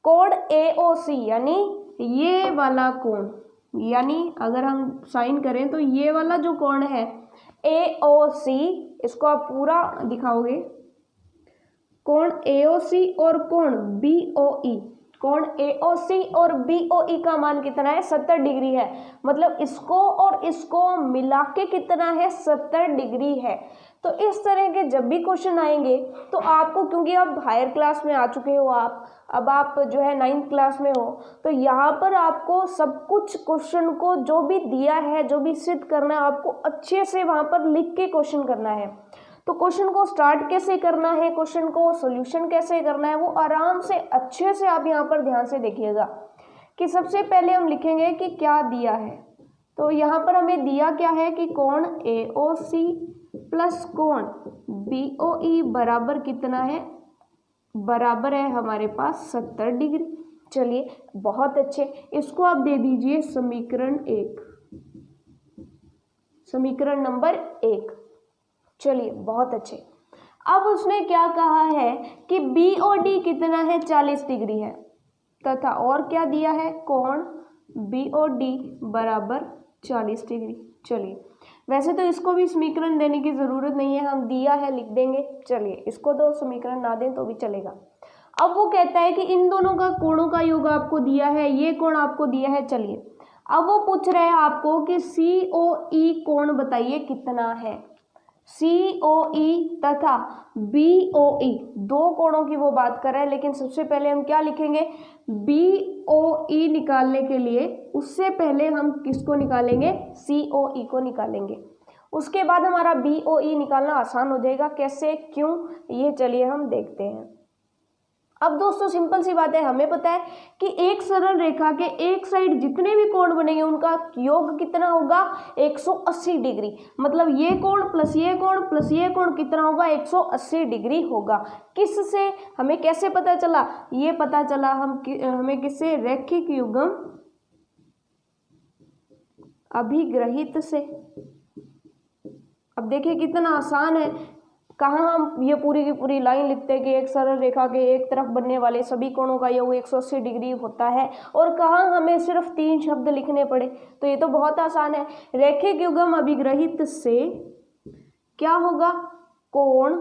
कोण AOC यानी ये वाला कोण, यानी अगर हम साइन करें तो ये वाला जो कोण है AOC, इसको आप पूरा दिखाओगे, कोण AOC और कोण BOE, कोण AOC और BOE का मान कितना है, 70 डिग्री है। मतलब इसको और इसको मिला के कितना है, 70 डिग्री है। तो इस तरह के जब भी क्वेश्चन आएंगे तो आपको, क्योंकि अब हायर क्लास में आ चुके हो आप, अब आप जो है 9th क्लास में हो, तो यहाँ पर आपको सब कुछ क्वेश्चन को जो भी दिया है, जो भी सिद्ध करना है, आपको अच्छे से वहाँ पर लिख के क्वेश्चन करना है। तो क्वेश्चन को स्टार्ट कैसे करना है, क्वेश्चन को सॉल्यूशन कैसे करना है, वो आराम से अच्छे से आप यहाँ पर ध्यान से देखिएगा कि सबसे पहले हम लिखेंगे कि क्या दिया है। तो यहाँ पर हमें दिया क्या है कि कोण AOC प्लस कोण BOE बराबर कितना है, बराबर है हमारे पास 70 डिग्री। चलिए बहुत अच्छे, इसको आप दे दीजिए समीकरण 1, समीकरण नंबर 1। चलिए बहुत अच्छे। अब उसने क्या कहा है कि BOD कितना है, 40 डिग्री है, तथा और क्या दिया है, कोण BOD बराबर 40 डिग्री। चलिए वैसे तो इसको भी समीकरण देने की ज़रूरत नहीं है, हम दिया है लिख देंगे। चलिए इसको तो समीकरण ना दें तो भी चलेगा। अब वो कहता है कि इन दोनों का कोणों का योग आपको दिया है, ये कोण आपको दिया है। चलिए अब वो पूछ रहे हैं आपको कि COE कोण बताइए कितना है। COE तथा BOE दो कोणों की वो बात कर रहा है, लेकिन सबसे पहले हम क्या लिखेंगे, BOE निकालने के लिए उससे पहले हम किसको निकालेंगे, COE को निकालेंगे। उसके बाद हमारा BOE निकालना आसान हो जाएगा। कैसे, क्यों, ये चलिए हम देखते हैं। अब दोस्तों सिंपल सी बात है, हमें पता है कि एक सरल रेखा के एक साइड जितने भी कोण बनेंगे उनका योग कितना होगा, 180 डिग्री। मतलब ये कोण प्लस ये कोण प्लस ये कोण कितना होगा, 180 डिग्री होगा। किससे, हमें कैसे पता चला, ये पता चला हमें किससे, रैखिक युग्म अभिग्रहित से। अब देखिए कितना आसान है, कहाँ हम ये पूरी की पूरी लाइन लिखते हैं कि एक सरल रेखा के एक तरफ बनने वाले सभी कोणों का योग 180 डिग्री होता है, और कहाँ हमें सिर्फ 3 शब्द लिखने पड़े। तो ये तो बहुत आसान है। रैखिक युग्म अभिग्रहित से क्या होगा, कोण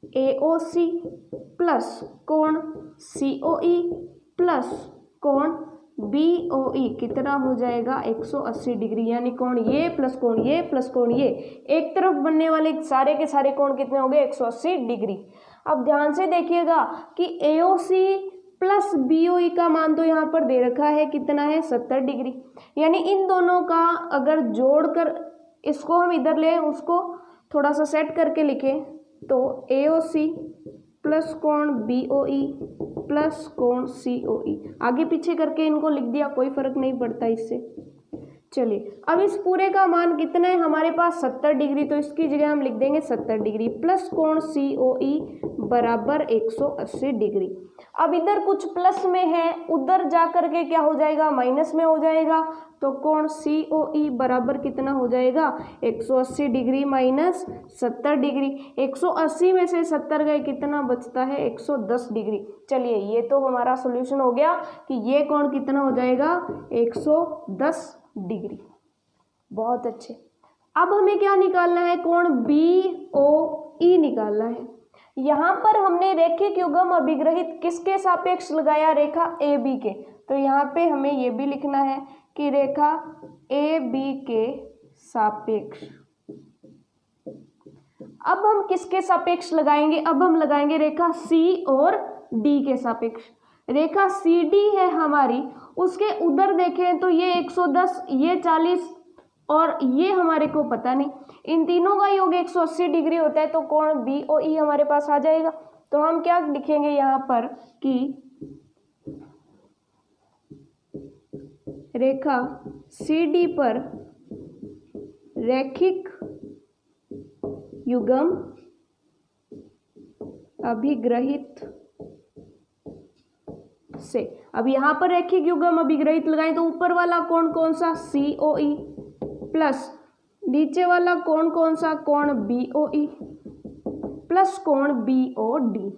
AOC प्लस कोण COE प्लस कोण BOE कितना हो जाएगा, 180 डिग्री। यानी कोण ये प्लस कोण ये प्लस कोण ये, एक तरफ बनने वाले सारे के सारे कोण कितने हो गए, 180 डिग्री। अब ध्यान से देखिएगा कि AOC प्लस BOE का मान तो यहाँ पर दे रखा है, कितना है 70 डिग्री। यानी इन दोनों का अगर जोड़कर इसको हम इधर ले, उसको थोड़ा सा सेट करके लिखें तो AOC प्लस कोण BOE प्लस कोण COE, आगे पीछे करके इनको लिख दिया, कोई फर्क नहीं पड़ता इससे। चलिए अब इस पूरे का मान कितना है हमारे पास 70 डिग्री, तो इसकी जगह हम लिख देंगे 70 डिग्री प्लस कोण COE बराबर 180 डिग्री। अब इधर कुछ प्लस में है, उधर जा करके क्या हो जाएगा, माइनस में हो जाएगा, तो कोण COE बराबर कितना हो जाएगा 180 डिग्री माइनस 70 डिग्री। 180 में से 70 गए, कितना बचता है 110 डिग्री। चलिए ये तो हमारा सॉल्यूशन हो गया कि ये कोण कितना हो जाएगा 110 डिग्री। बहुत अच्छे। अब हमें क्या निकालना है, कोण BOE निकालना है। यहाँ पर हमने रेखिक युग्म अभिग्रहित किसके सापेक्ष लगाया, रेखा AB के, तो यहाँ पे हमें ये भी लिखना है कि रेखा AB के सापेक्ष। अब हम किसके सापेक्ष लगाएंगे, अब हम लगाएंगे रेखा C और D के सापेक्ष। रेखा CD है हमारी, उसके उधर देखें तो ये 110, ये 40 और ये हमारे को पता नहीं, इन तीनों का योग 180 डिग्री होता है, तो कोण BOE हमारे पास आ जाएगा। तो हम क्या लिखेंगे यहाँ पर कि रेखा CD पर रैखिक युग्म अभिग्रहित से, अब यहाँ पर रैखिक युग्म अभिग्रहित लगाएं तो ऊपर वाला कोण कौन सा COE प्लस नीचे वाला कोण कौन सा, कोण BOE प्लस कोण BOD,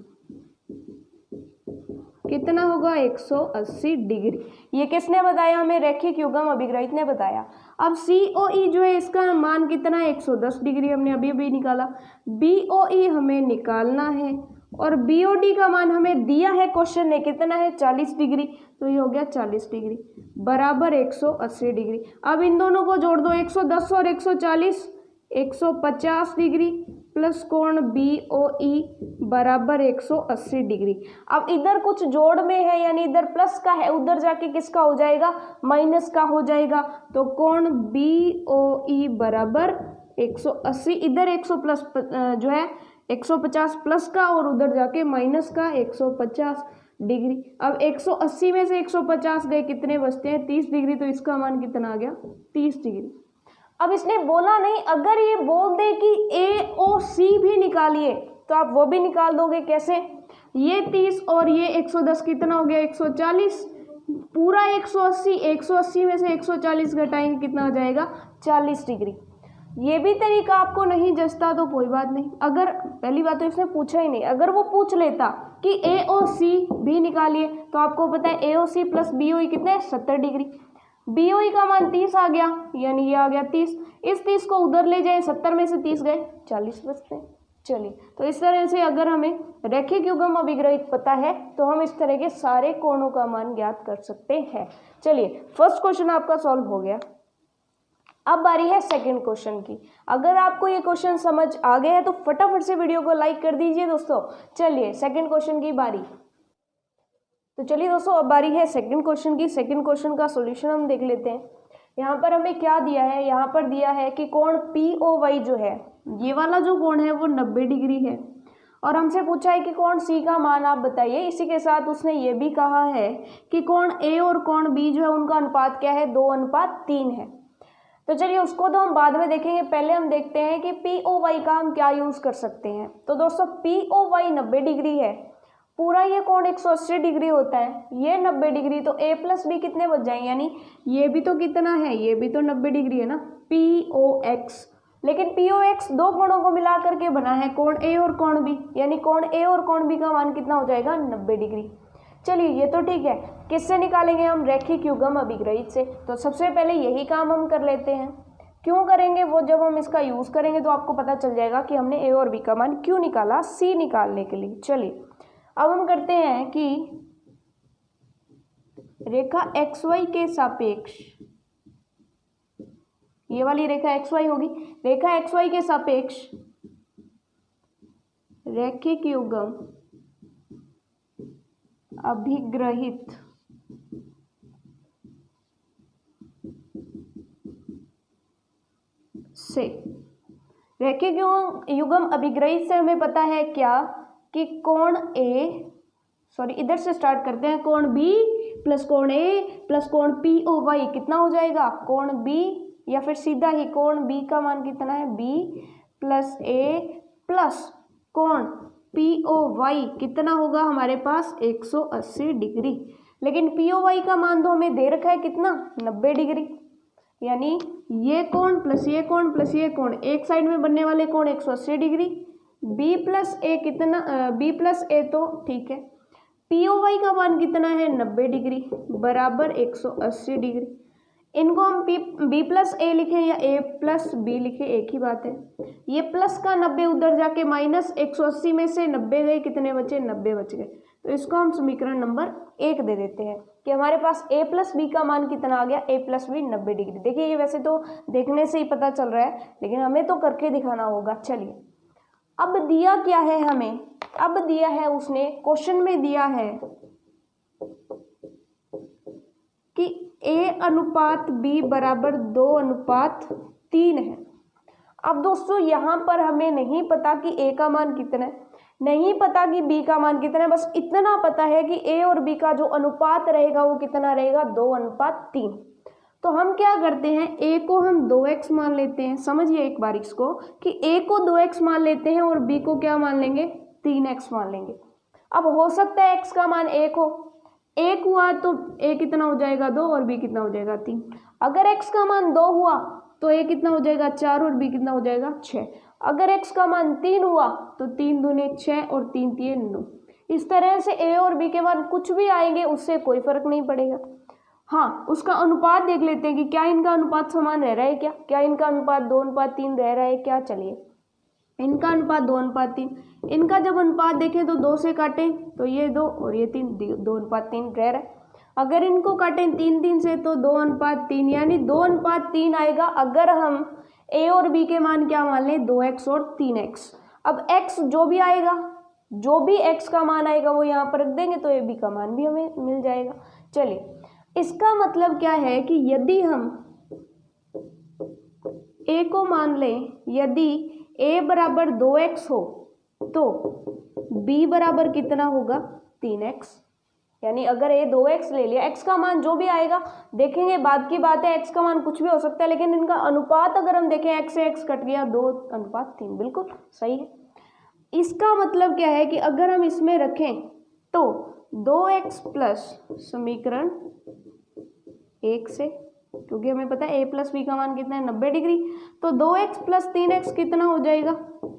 कितना होगा 180 डिग्री। ये किसने बताया हमें, रैखिक युग्म अभिग्रहित ने बताया। अब COE जो है इसका मान कितना है 110 डिग्री, हमने अभी अभी निकाला। BOE हमें निकालना है और BOD का मान हमें दिया है क्वेश्चन ने, कितना है 40 डिग्री, तो ये हो गया 40 डिग्री बराबर 180 डिग्री। अब इन दोनों को जोड़ दो, 110 और 140 150 डिग्री प्लस कोण BOE बराबर 180 डिग्री। अब इधर कुछ जोड़ में है, यानी इधर प्लस का है, उधर जाके किसका हो जाएगा, माइनस का हो जाएगा, तो कोण BOE बराबर 180, इधर 100 प्लस जो है 150 प्लस का और उधर जाके माइनस का 150 डिग्री। अब 180 में से 150 गए, कितने बचते हैं 30 डिग्री, तो इसका मान कितना आ गया 30 डिग्री। अब इसने बोला नहीं, अगर ये बोल दे कि AOC भी निकालिए तो आप वो भी निकाल दोगे। कैसे, ये 30 और ये 110 कितना हो गया 140, पूरा 180, 180 में से 140 घटाएंगे कितना हो जाएगा 40 डिग्री। ये भी तरीका आपको नहीं जचता तो कोई बात नहीं, अगर पहली बात तो इसने पूछा ही नहीं, अगर वो पूछ लेता कि AOC भी निकालिए तो आपको पता है AOC प्लस BOE कितने हैं 70 डिग्री। BOE का मान 30 आ गया, यानी ये आ गया 30, इस 30 को उधर ले जाए, 70 में से 30 गए 40 बचते हैं। चलिए, तो इस तरह से अगर हमें रैखिक युग्म अभिग्रहित पता है तो हम इस तरह के सारे कोणों का मान ज्ञात कर सकते हैं। चलिए, फर्स्ट क्वेश्चन आपका सॉल्व हो गया। अब बारी है सेकंड क्वेश्चन की। अगर आपको ये क्वेश्चन समझ आ गया है तो फटाफट से वीडियो को लाइक कर दीजिए दोस्तों। चलिए सेकंड क्वेश्चन की बारी। तो चलिए दोस्तों, अब बारी है सेकंड क्वेश्चन की। सेकंड क्वेश्चन का सॉल्यूशन हम देख लेते हैं। यहाँ पर हमें क्या दिया है, यहाँ पर दिया है कि कोण POY जो है, ये वाला जो कोण है वो 90 डिग्री है और हमसे पूछा है कि कोण C का मान आप बताइए। इसी के साथ उसने ये भी कहा है कि कोण A और कोण B जो है उनका अनुपात क्या है, 2:3 है। तो चलिए उसको तो हम बाद में देखेंगे, पहले हम देखते हैं कि POY का हम क्या यूज़ कर सकते हैं। तो दोस्तों POY 90 डिग्री है, पूरा ये कोण 180 डिग्री होता है, ये 90 डिग्री, तो A प्लस B कितने बच जाएंगे, यानी ये भी तो कितना है, ये भी तो 90 डिग्री है ना, POX। लेकिन POX दो कोणों को मिला करके बना है, कोण A और कोण B, यानी कोण A और कोण B का मान कितना हो जाएगा 90 डिग्री। चलिए ये तो ठीक है, किससे निकालेंगे हम, रैखिक युग्म अभिग्रहित से। तो सबसे पहले यही काम हम कर लेते हैं। क्यों करेंगे वो, जब हम इसका यूज़ करेंगे तो आपको पता चल जाएगा कि हमने A और B का मान क्यों निकाला, C निकालने के लिए। चलिए अब हम करते हैं कि रेखा XY के सापेक्ष, ये वाली रेखा XY होगी, रेखा XY के सापेक्ष रैखिक युग्म अभिग्रहित से, रैखिक युग्म अभिग्रहित से हमें पता है क्या कि कोण ए, सॉरी इधर से स्टार्ट करते हैं, कोण बी प्लस कोण ए प्लस कोण पी ओ वाई कितना हो जाएगा, कोण बी, या फिर सीधा ही कोण बी का मान कितना है, बी प्लस ए प्लस कोण पी ओ वाई कितना होगा हमारे पास 180 डिग्री। लेकिन पी ओ वाई का मान तो हमें दे रखा है कितना, 90 डिग्री, यानी ये कोण प्लस ये कोण प्लस ये कोण, एक साइड में बनने वाले कोण 180 डिग्री। बी प्लस ए कितना, बी प्लस ए तो ठीक है, पी ओ वाई का मान कितना है 90 डिग्री बराबर 180 डिग्री। इनको हम बी प्लस ए लिखें या ए प्लस बी लिखें एक ही बात है। ये प्लस का 90 उधर जाके माइनस 180 में से 90 गए, कितने बचे, 90 बच गए। तो इसको हम समीकरण नंबर 1 दे देते हैं कि हमारे पास ए प्लस बी का मान कितना आ गया, ए प्लस बी 90 डिग्री। देखिए ये वैसे तो देखने से ही पता चल रहा है, लेकिन हमें तो करके दिखाना होगा। चलिए अब दिया क्या है हमें, अब दिया है उसने क्वेश्चन में दिया है कि ए अनुपात बी बराबर 2:3 है। अब दोस्तों यहाँ पर हमें नहीं पता कि ए का मान कितना है, नहीं पता कि बी का मान कितना है, बस इतना पता है कि ए और बी का जो अनुपात रहेगा वो कितना रहेगा, 2:3। तो हम क्या करते हैं, ए को हम 2x मान लेते हैं, समझिए एक बार इसको कि ए को 2x मान लेते हैं और बी को क्या मान लेंगे, 3x मान लेंगे। अब हो सकता है x का मान 1 हो, 1 हुआ तो a कितना हो जाएगा 2 और b कितना हो जाएगा 3। अगर x का मान 2 हुआ तो a कितना हो जाएगा 4 और b कितना हो जाएगा 6। अगर x का मान 3 हुआ तो 3 दूने 6 और 3 तिये 9। इस तरह से a और b के मान कुछ भी आएंगे उससे कोई फर्क नहीं पड़ेगा। हाँ, उसका अनुपात देख लेते हैं कि क्या इनका अनुपात समान रह रहा है, क्या इनका अनुपात 2:3 रह रहा है क्या। चलिए इनका अनुपात 2:3, इनका जब अनुपात देखें तो 2 से काटें तो ये 2 और ये 3, 2:3 रह रहा है। अगर इनको काटें 3 से तो 2:3, यानी 2:3 आएगा अगर हम a और b के मान क्या मान लें, 2x और 3x। अब x जो भी आएगा, जो भी x का मान आएगा वो यहाँ पर रख देंगे तो a b का मान भी हमें मिल जाएगा। चलिए इसका मतलब क्या है कि यदि हम a को मान लें, यदि a बराबर 2x हो तो b बराबर कितना होगा 3x, यानी अगर a 2x ले लिया, x का मान जो भी आएगा देखेंगे, बाद की बात है, x का मान कुछ भी हो सकता है, लेकिन इनका अनुपात अगर हम देखें x से x कट गया 2:3, बिल्कुल सही है। इसका मतलब क्या है कि अगर हम इसमें रखें तो 2x प्लस समीकरण 1 से, क्योंकि हमें पता है a प्लस बी का मान कितना है 90 डिग्री, तो 2x प्लस 3x कितना हो जाएगा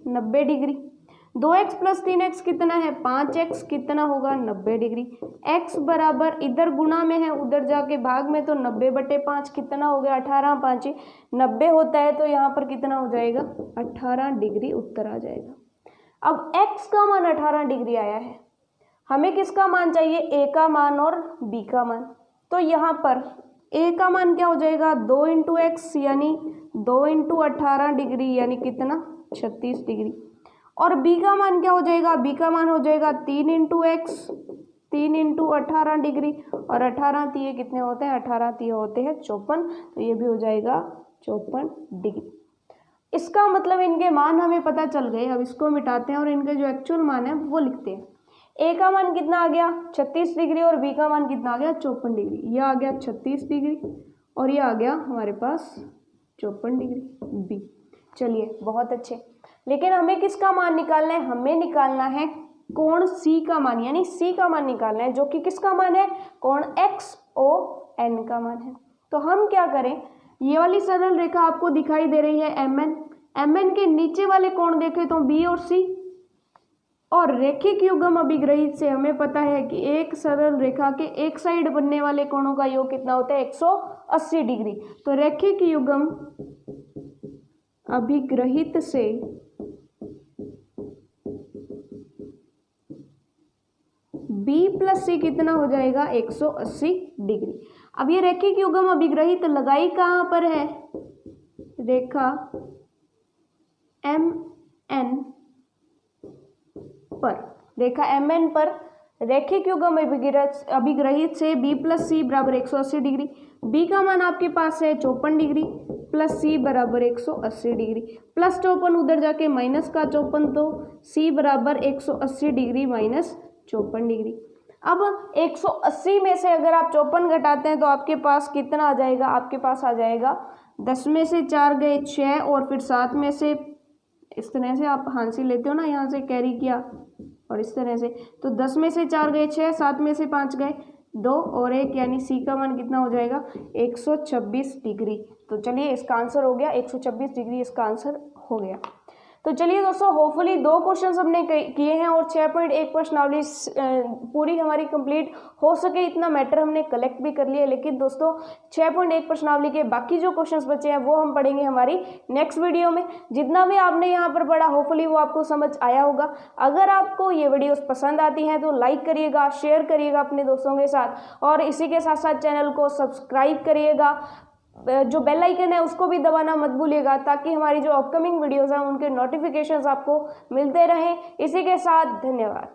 90 डिग्री। 2x प्लस 3x कितना है 5x, कितना होगा 90 डिग्री। x बराबर इधर गुणा में है उधर जाके भाग में, तो 90/5 कितना हो गया 18, 5 90 होता है, तो यहाँ पर कितना हो जाएगा 18 डिग्री उत्तर आ जाएगा। अब x का मान 18 डिग्री आया है, हमें किसका मान चाहिए, a का मान और b का मान। तो यहाँ पर a का मान क्या हो जाएगा 2 × x, यानी 2 × 18 डिग्री, यानी कितना 36 डिग्री। और b का मान क्या हो जाएगा, b का मान हो जाएगा 3 × x, 3 × 18 डिग्री, और 18 तिये कितने होते हैं, 18 तिये होते हैं 54, तो ये भी हो जाएगा 54 डिग्री। इसका मतलब इनके मान हमें पता चल गए। अब इसको मिटाते हैं और इनके जो एक्चुअल मान है वो लिखते हैं। a का मान कितना आ गया 36 डिग्री और b का मान कितना आ गया 54 डिग्री। यह आ गया 36 डिग्री और ये आ गया हमारे पास 54 डिग्री b। चलिए बहुत अच्छे, लेकिन हमें किसका मान निकालना है, हमें निकालना है कोण c का मान, यानी c का मान निकालना है, जो कि किसका मान है, कोण XON का मान है। तो हम क्या करें, ये वाली सरल रेखा आपको दिखाई दे रही है MN के नीचे वाले कोण देखें तो B और C, और रैखिक युग्म अभिग्रहित से हमें पता है कि एक सरल रेखा के एक साइड बनने वाले कोणों का योग कितना होता है 180 डिग्री। तो रैखिक युग्म अभिग्रहित से B प्लस C कितना हो जाएगा 180 डिग्री। अब ये रैखिक युग्म अभिग्रहित लगाई कहाँ पर है, रेखा MN पर, रेखा MN पर रैखिक युग्म अभिग्रहित से b प्लस सी बराबर 180 डिग्री, b का मान आपके पास है 54 डिग्री प्लस सी बराबर 180 डिग्री, प्लस 54 उधर जाके माइनस का 54, तो सी बराबर 180 डिग्री माइनस 54 डिग्री। अब 180 में से अगर आप 54 घटाते हैं तो आपके पास कितना आ जाएगा, आपके पास आ जाएगा 10 में से 4 गए 6 और फिर 7 में से, इस तरह से आप हांसी लेते हो ना, यहाँ से कैरी किया और इस तरह से, तो 10 में से 4 गए 6, 7 में से 5 गए 2 और 1, यानी सी का मान कितना हो जाएगा 126 डिग्री। तो चलिए इसका आंसर हो गया 126 डिग्री, इसका आंसर हो गया। तो चलिए दोस्तों, होपफुली 2 क्वेश्चन हमने किए हैं और 6.1 प्रश्नावली पूरी हमारी कंप्लीट हो सके इतना मैटर हमने कलेक्ट भी कर लिया। लेकिन दोस्तों 6.1 प्रश्नावली के बाकी जो क्वेश्चंस बचे हैं वो हम पढ़ेंगे हमारी नेक्स्ट वीडियो में। जितना भी आपने यहाँ पर पढ़ा होपफुली वो आपको समझ आया होगा। अगर आपको ये वीडियोस पसंद आती हैं तो लाइक करिएगा, शेयर करिएगा अपने दोस्तों के साथ, और इसी के साथ साथ चैनल को सब्सक्राइब करिएगा। जो बेल आइकन है उसको भी दबाना मत भूलिएगा, ताकि हमारी जो अपकमिंग वीडियोस हैं उनके नोटिफिकेशंस आपको मिलते रहें। इसी के साथ धन्यवाद।